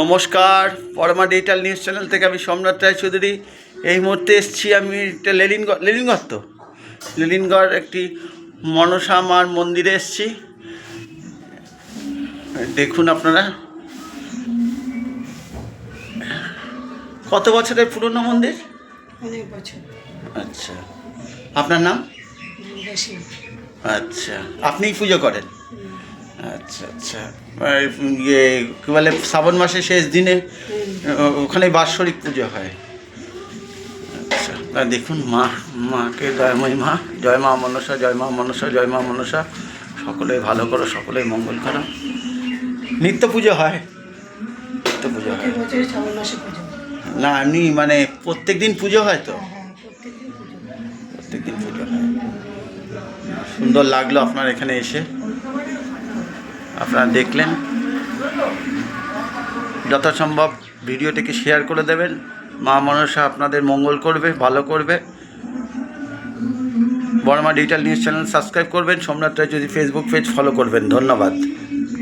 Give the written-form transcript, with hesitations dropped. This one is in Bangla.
নমস্কার, পরমা ডিজিটাল নিউজ চ্যানেল থেকে আমি সম্রাট রায়চৌধুরী। এই মুহূর্তে এসেছি আমি একটা লেলিনগড় একটি মনসা মার মন্দিরে এসেছি। দেখুন আপনারা, কত বছরের পুরনো মন্দির? অনেক বছর। আচ্ছা, আপনার নাম? আচ্ছা, আপনিই পুজো করেন? আচ্ছা আচ্ছা। ইয়ে কী বলে, শ্রাবণ মাসের শেষ দিনে ওখানে বাৎসরিক পুজো হয়। আচ্ছা, দেখুন মাকে জয়ময়ী মা, জয় মা মনসা, জয় মা মনসা, জয় মা মনসা। সকলে ভালো করো, সকলে মঙ্গল করো। নিত্য পুজো হয়? নিত্য পুজো হয় না, এমনি মানে প্রত্যেক দিন পুজো হয় তো? প্রত্যেক দিন পুজো হয়। সুন্দর লাগলো আপনার এখানে এসে, আপনারা দেখলেন। যথাসম্ভব ভিডিওটিকে শেয়ার করে দেবেন। মা মনসা আপনাদের মঙ্গল করবে, ভালো করবে। Barma digital news channel subscribe করবেন। সম্রাট রায় যদি ফেসবুক পেজ ফলো করবেন। ধন্যবাদ।